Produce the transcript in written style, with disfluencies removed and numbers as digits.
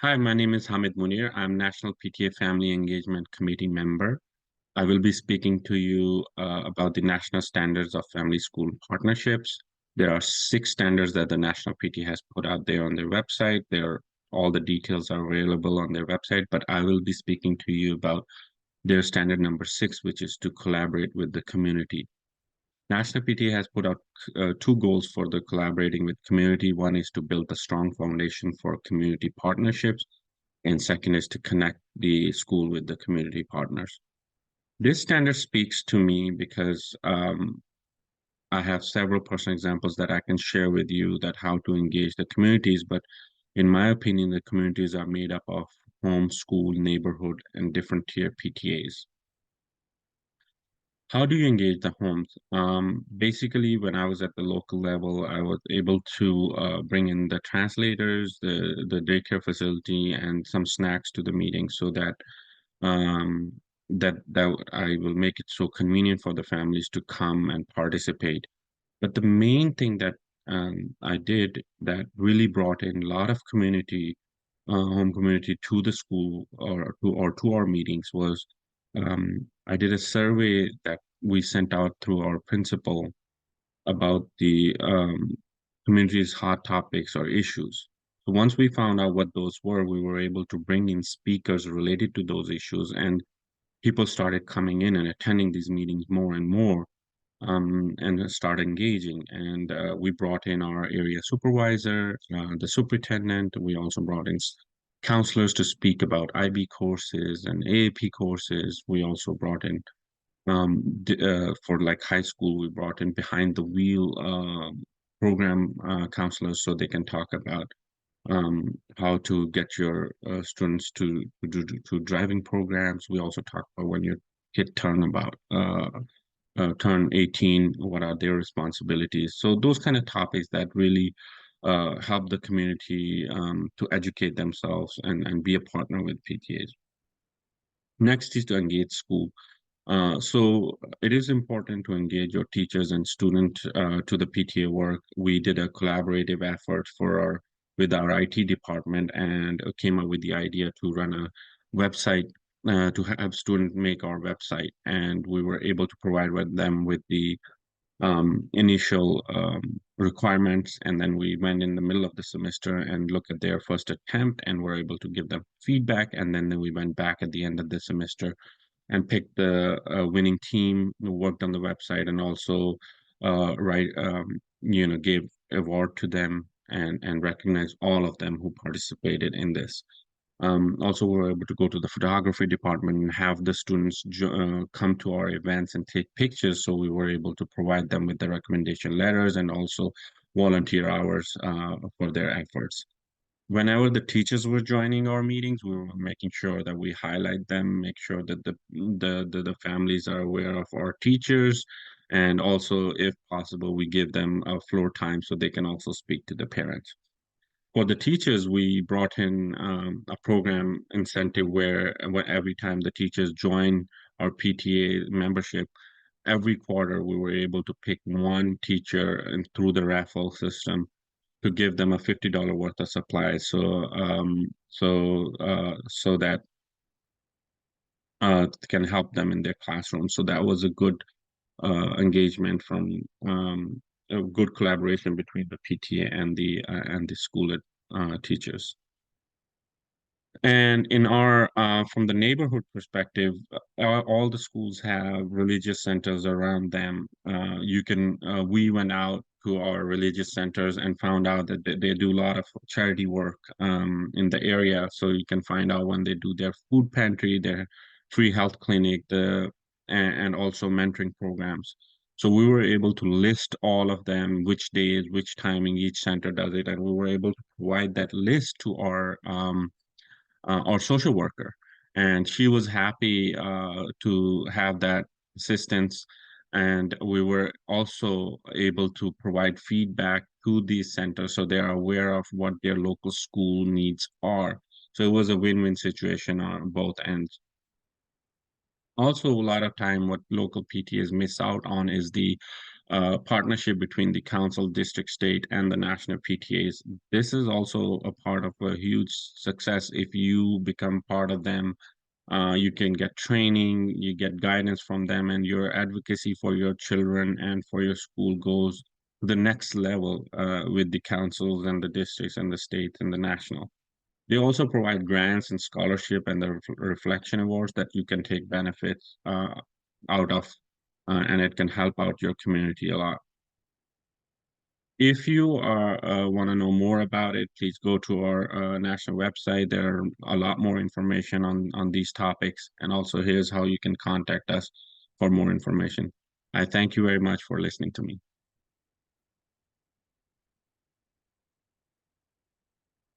Hi, my name is Hamid Munir. I'm National PTA Family Engagement Committee member. I will be speaking to you about the national standards of family school partnerships. There are six standards that the National PTA has put out there on their website. All the details are available on their website, but I will be speaking to you about their standard number six, which is to collaborate with the community. National PTA has put out two goals for the collaborating with community. One is to build a strong foundation for community partnerships, and second is to connect the school with the community partners. This standard speaks to me because I have several personal examples that I can share with you that how to engage the communities. But in my opinion, the communities are made up of home, school, neighborhood, and different tier PTAs. How do you engage the homes? Basically, when I was at the local level, I was able to bring in the translators, the daycare facility, and some snacks to the meeting so that um, that I will make it so convenient for the families to come and participate. But the main thing that I did that really brought in a lot of home community to the school or to our meetings was I did a survey that we sent out through our principal about the community's hot topics or issues. So once we found out what those were, we were able to bring in speakers related to those issues, and people started coming in and attending these meetings more and more, and start engaging. And we brought in our area supervisor, the superintendent. We also brought in counselors to speak about IB courses and AAP courses. We also brought in for like high school, we brought in behind the wheel program counselors so they can talk about how to get your students to driving programs. We also talk about when your kid turn 18, what are their responsibilities. So those kind of topics that really help the community to educate themselves and be a partner with PTAs. Next is to engage school. So it is important to engage your teachers and students to the PTA work. We did a collaborative effort with our IT department and came up with the idea to run a website to have students make our website, and we were able to provide them with the initial requirements, and then we went in the middle of the semester and looked at their first attempt and were able to give them feedback, and then we went back at the end of the semester and picked the winning team who worked on the website, and also gave award to them and recognize all of them who participated in this. Also, we were able to go to the photography department and have the students come to our events and take pictures. So we were able to provide them with the recommendation letters and also volunteer hours for their efforts. Whenever the teachers were joining our meetings, we were making sure that we highlight them, make sure that the families are aware of our teachers, and also, if possible, we give them a floor time so they can also speak to the parents. For the teachers, we brought in a program incentive where every time the teachers join our PTA membership, every quarter we were able to pick one teacher and through the raffle system to give them a $50 worth of supplies, so that can help them in their classroom. So that was a good engagement from a good collaboration between the PTA and the school teachers. And in our from the neighborhood perspective, all the schools have religious centers around them. We went out to our religious centers and found out that they do a lot of charity work in the area. So you can find out when they do their food pantry, their free health clinic, and also mentoring programs. So we were able to list all of them, which days, which timing each center does it, and we were able to provide that list to our social worker, and she was happy to have that assistance. And we were also able to provide feedback to these centers so they are aware of what their local school needs are. So it was a win-win situation on both ends. Also, a lot of time, what local PTAs miss out on is the partnership between the council, district, state, and the national PTAs. This is also a part of a huge success. If you become part of them, you can get training, you get guidance from them, and your advocacy for your children and for your school goes to the next level with the councils and the districts and the state and the national. They also provide grants and scholarship and the reflection awards that you can take benefits out of, and it can help out your community a lot. If you are want to know more about it, please go to our national website. There are a lot more information on these topics, and also here's how you can contact us for more information. I thank you very much for listening to me.